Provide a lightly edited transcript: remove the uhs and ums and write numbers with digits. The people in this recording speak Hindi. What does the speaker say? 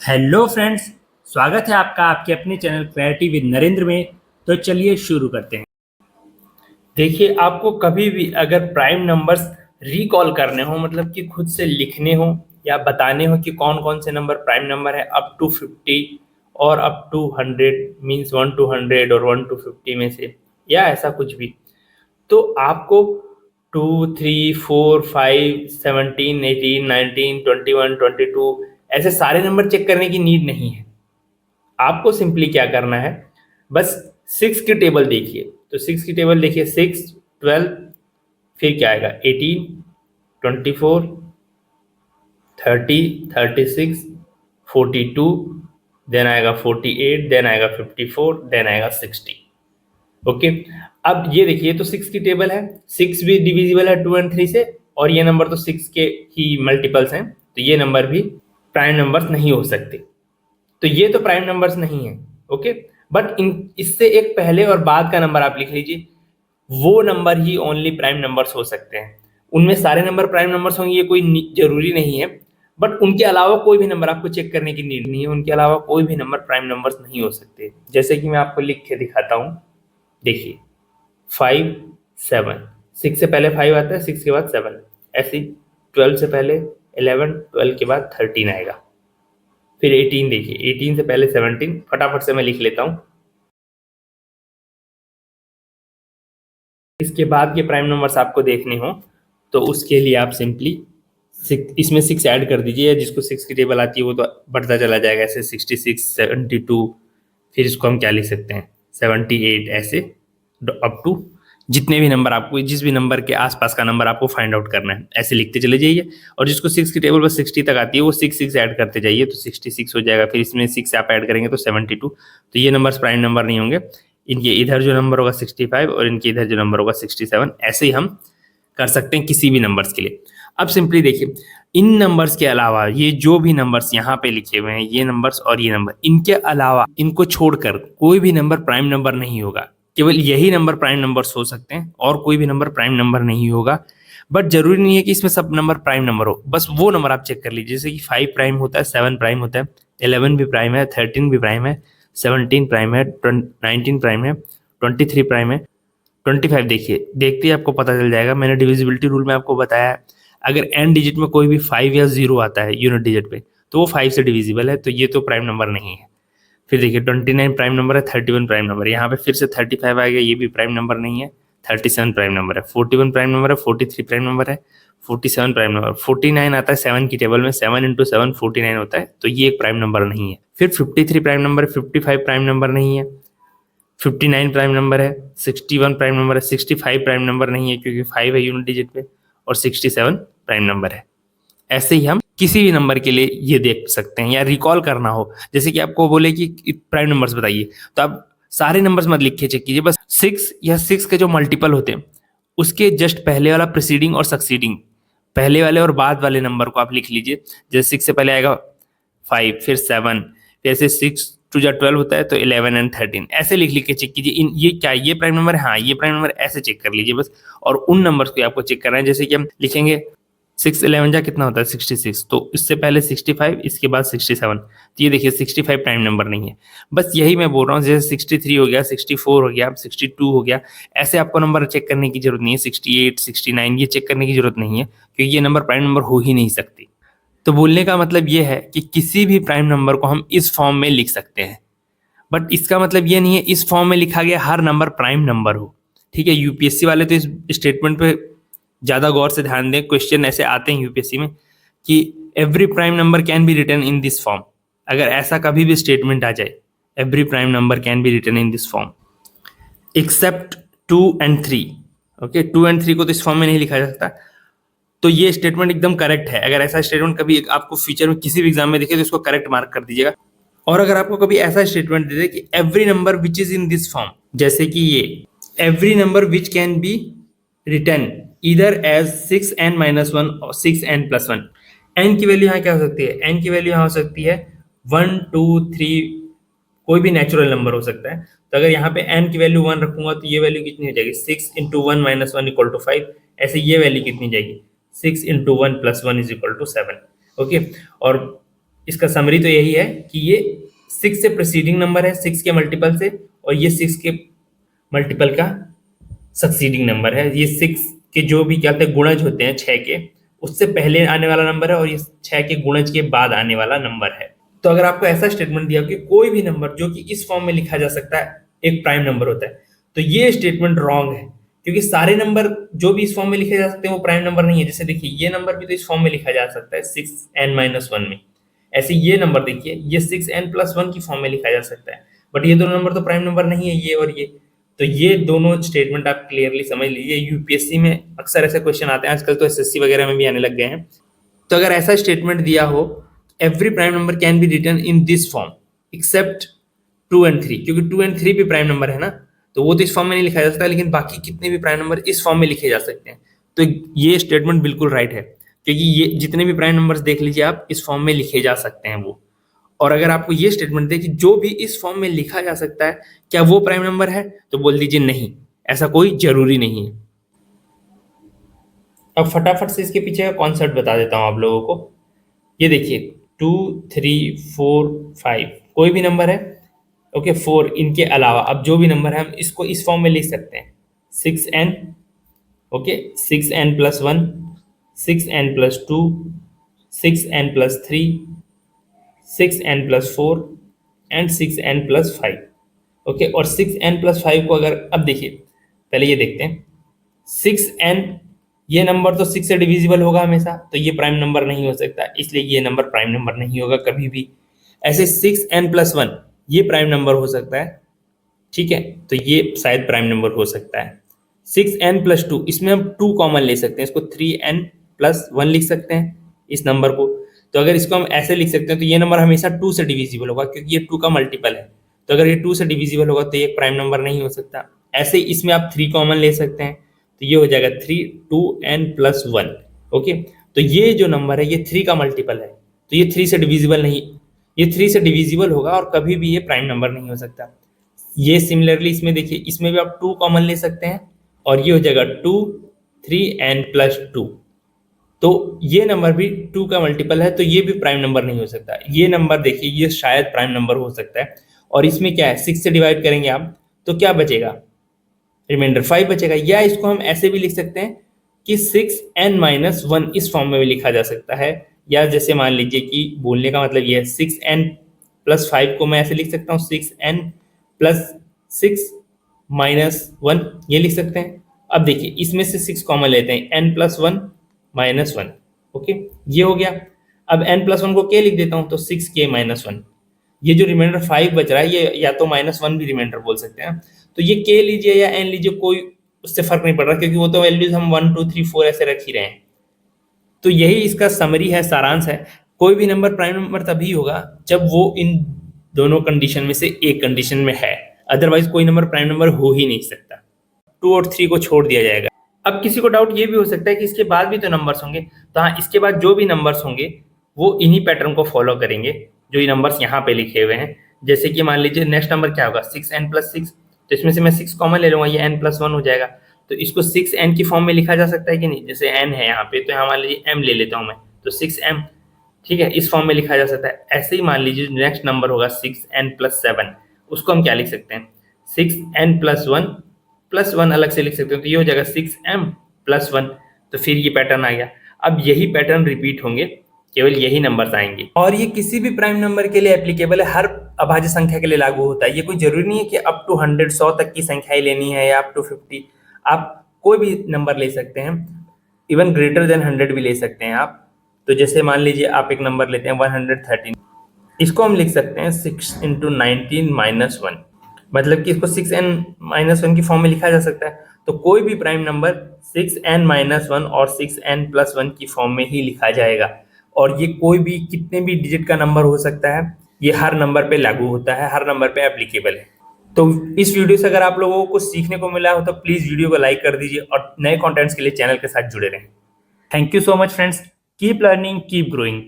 Hello friends. स्वागत है आपका आपके अपने चैनल क्लैरिटी विद नरेंद्र में। तो चलिए शुरू करते हैं। देखिए, आपको कभी भी अगर प्राइम नंबर्स रिकॉल करने हो, मतलब कि खुद से लिखने हो या बताने हो कि कौन कौन से नंबर प्राइम नंबर है अप टू 50 और अप टू 100, मीन्स 1 to 100 और 1 to 50 में से, या ऐसा कुछ भी, तो आपको 2, 3, 4, 5, 17, 18, 19, 21, 22 ऐसे सारे नंबर चेक करने की नीड नहीं है। आपको सिंपली क्या करना है, बस सिक्स की टेबल देखिए। तो सिक्स की टेबल देखिए, 6, 12, फिर क्या आएगा, 18, 24, 30, 36, 42, देन आएगा 48, देन आएगा 54, देन आएगा 60। ओके। अब ये देखिए, तो सिक्स की टेबल है, सिक्स भी डिविजिबल है 2 और 3 से, और ये नंबर तो सिक्स के ही मल्टीपल्स हैं, तो ये नंबर भी प्राइम नंबर्स नहीं हो सकते। तो ये तो प्राइम नंबर्स नहीं है। ओके। बट इन इससे एक पहले और बाद का नंबर आप लिख लीजिए, वो नंबर ही ओनली प्राइम नंबर्स हो सकते हैं। उनमें सारे नंबर प्राइम नंबर्स होंगे ये कोई जरूरी नहीं है, बट उनके अलावा कोई भी नंबर आपको चेक करने की नीड नहीं है। उनके अलावा कोई भी नंबर प्राइम नंबर्स नहीं हो सकते। जैसे कि मैं आपको लिख के दिखाता हूँ, देखिए, 5, 7, सिक्स से पहले 5 आता है, सिक्स के बाद 7, ऐसे 12 से पहले 11, 12 के बाद 13 आएगा, फिर 18, देखिए 18 से पहले 17, फटाफट से मैं लिख लेता हूँ। इसके बाद के प्राइम नंबर्स आपको देखने हो तो उसके लिए आप सिंपली इसमें 6 ऐड कर दीजिए, जिसको 6 की टेबल आती है वो तो बढ़ता चला जाएगा, ऐसे 66, 72, फिर इसको हम क्या लिख सकते हैं, 78, ऐसे अप टू जितने भी नंबर आपको, जिस भी नंबर के आसपास का नंबर आपको फाइंड आउट करना है, ऐसे लिखते चले जाइए। और जिसको 6 की टेबल पर 60 तक आती है वो 6 ऐड करते जाइए, तो 66 हो जाएगा। फिर इसमें 6 आप ऐड करेंगे तो 72। तो ये नंबर्स प्राइम नंबर नहीं होंगे। इनके इधर जो नंबर होगा 65 और इनके इधर जो नंबर होगा 67, ऐसे ही हम कर सकते हैं किसी भी नंबर्स के लिए। अब सिंपली देखिए, इन नंबर्स के अलावा ये जो भी नंबर्स यहाँ पे लिखे हुए हैं, ये नंबर्स और ये नंबर, इनके अलावा इनको छोड़कर कोई भी नंबर प्राइम नंबर नहीं होगा। केवल यही नंबर प्राइम नंबर्स हो सकते हैं और कोई भी नंबर प्राइम नंबर नहीं होगा। बट जरूरी नहीं है कि इसमें सब नंबर प्राइम नंबर हो, बस वो नंबर आप चेक कर लीजिए। जैसे कि 5 प्राइम होता है, 7 प्राइम होता है, 11 भी प्राइम है, 13 भी प्राइम है, 17 प्राइम है, 19 प्राइम है, 23 प्राइम है, 25। देखिए, देखते ही आपको पता चल जाएगा, मैंने डिविजिबिलिटी रूल में आपको बताया है, अगर एन डिजिट में कोई भी 5 या 0 आता है यूनिट डिजिट पे, तो वो 5 से डिविजिबल है, तो ये तो प्राइम नंबर नहीं है। फिर देखिए, 29 प्राइम नंबर है, 31 प्राइम नंबर है, यहाँ पे फिर से 35 आ गया, ये भी प्राइम नंबर नहीं है। 37 प्राइम नंबर है, 41 प्राइम नंबर है, 43 प्राइम नंबर है, 47 प्राइम नंबर, 49 आता है 7 की टेबल में, 7 × 7 49 होता है, तो ये एक प्राइम नंबर नहीं है। फिर 53 प्राइम नंबर, 55 प्राइम नंबर नहीं है, 59 प्राइम नंबर है, 61 प्राइम नंबर है, 65 प्राइम नंबर नहीं है क्योंकि 5 है यूनिट डिजिट पे, और 67 प्राइम नंबर है। ऐसे ही हम किसी भी नंबर के लिए ये देख सकते हैं। या रिकॉल करना हो, जैसे कि आपको बोले कि प्राइम नंबर्स बताइए, तो आप सारे नंबर्स मत लिख के चेक कीजिए, बस 6 या 6 के जो मल्टीपल होते हैं उसके जस्ट पहले वाला प्रिसीडिंग और सक्सीडिंग, पहले वाले और बाद वाले नंबर को आप लिख लीजिए। जैसे 6 से पहले आएगा 5, फिर 7, फिर ऐसे 6 × 2 = 12 होता है, तो 11 और 13 ऐसे लिख लिख के चेक कीजिए। इन ये क्या, ये प्राइम नंबर है, हाँ ये प्राइम नंबर, ऐसे चेक कर लीजिए बस। और उन नंबर्स को आपको चेक करना है, जैसे कि हम लिखेंगे 6 11 जा कितना होता है 66, तो इससे पहले 65, इसके बाद 67, तो ये देखिए 65 प्राइम नंबर नहीं है। बस यही मैं बोल रहा हूँ, जैसे 63 हो गया, 64 हो गया, 62 हो गया, ऐसे आपको नंबर चेक करने की जरूरत नहीं है। 68, 69 ये चेक करने की जरूरत नहीं है, क्योंकि ये नंबर प्राइम नंबर हो ही नहीं सकते। तो बोलने का मतलब ये है कि किसी भी प्राइम नंबर को हम इस फॉर्म में लिख सकते हैं, बट इसका मतलब ये नहीं है इस फॉर्म में लिखा गया हर नंबर प्राइम नंबर हो। ठीक है, यूपीएससी वाले तो इस स्टेटमेंट पे ज़्यादा गौर से ध्यान दें। क्वेश्चन ऐसे आते हैं यूपीएससी में कि every prime number can be written in this form. अगर ऐसा कभी भी स्टेटमेंट आ जाए, every prime number can be written in this form except 2 और 3। ओके, 2 और 3 को तो इस फॉर्म में नहीं लिखा जा सकता। तो ये स्टेटमेंट एकदम करेक्ट है। अगर ऐसा स्टेटमेंट कभी आपको फ्यूचर में किसी भी एग्जाम में दिखे तो इसको करेक्ट मार्क कर दीजिएगा। और अगर आपको कभी ऐसा स्टेटमेंट दे दे कि every number which is in this form, जैसे कि ये every number which can be return इधर एज 6n-1 और 6n+1, एन की वैल्यू यहाँ क्या हो सकती है, एन की वैल्यू यहाँ हो सकती है 1, 2, 3, कोई भी नेचुरल नंबर हो सकता है। तो अगर यहाँ पे n की वैल्यू 1 रखूंगा तो ये वैल्यू कितनी हो जाएगी, 6 × 1 - 1 = 5। ऐसे ये वैल्यू कितनी जाएगी, 6 × 1 + 1 = 7। ओके, और इसका समरी तो यही है कि ये 6 से प्रीसीडिंग नंबर है, 6 के मल्टीपल से, और ये 6 के मल्टीपल का सक्सीडिंग नंबर है। ये 6 के जो भी क्या होते हैं गुणज होते हैं 6 के, उससे पहले आने वाला नंबर है, और ये 6 के गुणज के बाद आने वाला नंबर है। तो अगर आपको ऐसा स्टेटमेंट दिया कि कोई भी नंबर जो कि इस फॉर्म में लिखा जा सकता है एक प्राइम नंबर होता है, तो ये स्टेटमेंट रॉन्ग है, क्योंकि सारे नंबर जो भी इस फॉर्म में लिखे जा सकते हैं वो प्राइम नंबर नहीं है। जैसे देखिए ये नंबर भी तो इस फॉर्म में लिखा जा सकता है 6n-1 में। ऐसे ये नंबर देखिए, ये 6n+1 की फॉर्म में लिखा जा सकता है, बट ये दोनों नंबर तो प्राइम नंबर नहीं है, ये और ये। तो ये दोनों स्टेटमेंट आप क्लियरली समझ लीजिए। यूपीएससी में अक्सर ऐसे क्वेश्चन आते हैं, आजकल तो एसएससी वगैरह में भी आने लग गए हैं। तो अगर ऐसा स्टेटमेंट दिया हो, every prime number can be written in this form except 2 and 3, क्योंकि 2 and 3 भी प्राइम नंबर है ना, तो वो तो इस फॉर्म में नहीं लिखा जा सकता, लेकिन बाकी कितने भी प्राइम नंबर इस फॉर्म में लिखे जा सकते हैं। तो ये स्टेटमेंट बिल्कुल राइट है, क्योंकि ये जितने भी प्राइम नंबर्स देख लीजिए आप, इस फॉर्म में लिखे जा सकते हैं वो। और अगर आपको ये स्टेटमेंट दे कि जो भी इस फॉर्म में लिखा जा सकता है, क्या वो प्राइम नंबर है, तो बोल दीजिए नहीं, ऐसा कोई जरूरी नहीं है। अब फटाफट से इसके पीछे का कॉन्सेप्ट बता देता हूं आप लोगों को। ये देखिए 2, 3, 4, 5 कोई भी नंबर है, ओके, 4 इनके अलावा अब जो भी नंबर है हम इसको इस फॉर्म में लिख सकते हैं 6n, okay, 6n+1, 6n+2, 6n+3, 6n+4 and 6n+5, okay. और 6n+5 को अगर अब देखिए पहले ये देखते हैं 6n, ये नंबर तो 6 से डिविजिबल होगा हमेशा, तो ये प्राइम नंबर नहीं हो सकता, इसलिए ये नंबर प्राइम नंबर नहीं होगा कभी भी। ऐसे 6n+1 ये प्राइम नंबर हो सकता है, ठीक है, तो ये शायद प्राइम नंबर हो सकता है। 6n+2 इसमें हम 2 कॉमन ले सकते हैं, इसको 3n+1 लिख सकते हैं इस नंबर को। तो अगर इसको हम ऐसे लिख सकते हैं तो ये नंबर हमेशा 2 से डिविजिबल होगा, क्योंकि ये 2 का मल्टीपल है। तो अगर ये 2 से डिविजिबल होगा तो ये प्राइम नंबर नहीं हो सकता। ऐसे इसमें आप 3 कॉमन ले सकते हैं, तो ये हो जाएगा 3, 2n+1, ओके। तो ये जो नंबर है ये 3 का मल्टीपल है, तो ये 3 से डिविजिबल नहीं, ये 3 से डिविजिबल होगा और कभी भी ये प्राइम नंबर नहीं हो सकता। ये सिमिलरली इसमें देखिए, इसमें भी आप 2 कॉमन ले सकते हैं, और ये हो जाएगा 2, 3n+2। तो ये नंबर भी 2 का मल्टीपल है, तो ये भी प्राइम नंबर नहीं हो सकता। ये नंबर देखिए, ये शायद प्राइम नंबर हो सकता है। और इसमें क्या है, 6 से डिवाइड करेंगे आप तो क्या बचेगा, रिमाइंडर 5 बचेगा। या इसको हम ऐसे भी लिख सकते हैं कि 6n-1 इस फॉर्म में भी लिखा जा सकता है। या जैसे मान लीजिए कि बोलने का मतलब ये है 6n+5 को मैं ऐसे लिख सकता हूँ 6n+6-1, ये लिख सकते हैं। अब देखिए इसमें से 6 कॉमन लेते हैं, n+1-1, ओके, ये हो गया। अब n+1 को k लिख देता हूँ तो 6k-1। ये जो रिमाइंडर 5 बच रहा है, ये या तो -1 भी रिमाइंडर बोल सकते हैं। तो ये k लीजिए या n लीजिए, कोई उससे फर्क नहीं पड़ रहा, क्योंकि वो तो वैल्यूज हम 1, 2, 3, 4 ऐसे रख ही रहे हैं। तो यही इसका समरी है, सारांश है। कोई भी नंबर प्राइम नंबर तभी होगा जब वो इन दोनों कंडीशन में से एक कंडीशन में है, अदरवाइज कोई नंबर प्राइम नंबर हो ही नहीं सकता। 2 और 3 को छोड़ दिया जाएगा। अब किसी को डाउट ये भी हो सकता है कि इसके बाद भी तो नंबर्स होंगे, तो हाँ, इसके बाद जो भी नंबर्स होंगे वो इन्हीं पैटर्न को फॉलो करेंगे जो ये नंबर्स यहाँ पे लिखे हुए हैं। जैसे कि मान लीजिए नेक्स्ट नंबर क्या होगा, 6n+6, तो इसमें से मैं 6 कॉमन ले लूंगा, ये n+1 हो जाएगा। तो इसको 6n की फॉर्म में लिखा जा सकता है कि नहीं, जैसे n है यहाँ पे, तो यहाँ मान लीजिए m ले लेता हूँ मैं, तो 6m, ठीक है, इस फॉर्म में लिखा जा सकता है। ऐसे ही मान लीजिए नेक्स्ट नंबर होगा 6n+7, उसको हम क्या लिख सकते हैं, 6n+1 अलग से लिख सकते हैं, तो ये हो जाएगा 6m+1। तो फिर ये पैटर्न आ गया। अब यही पैटर्न रिपीट होंगे, केवल यही नंबर्स आएंगे, और ये किसी भी प्राइम नंबर के लिए एप्लीकेबल है, हर अभाज्य संख्या के लिए लागू होता है। ये कोई जरूरी नहीं है कि अप टू 100, 100 तक की संख्याएं लेनी है या अप टू 50, आप कोई भी नंबर ले सकते हैं, इवन ग्रेटर देन 100 भी ले सकते हैं आप। तो जैसे मान लीजिए आप एक नंबर लेते हैं 113, इसको हम लिख सकते हैं 6 × 19-1, मतलब कि इसको 6n-1 की फॉर्म में लिखा जा सकता है। तो कोई भी प्राइम नंबर 6n-1 और 6n+1 की फॉर्म में ही लिखा जाएगा, और ये कोई भी कितने भी डिजिट का नंबर हो सकता है, ये हर नंबर पे लागू होता है, हर नंबर पे एप्लीकेबल है। तो इस वीडियो से अगर आप लोगों को कुछ सीखने को मिला हो तो प्लीज़ वीडियो को लाइक कर दीजिए, और नए कंटेंट्स के लिए चैनल के साथ जुड़े रहें। Thank you so much friends, keep learning, keep growing.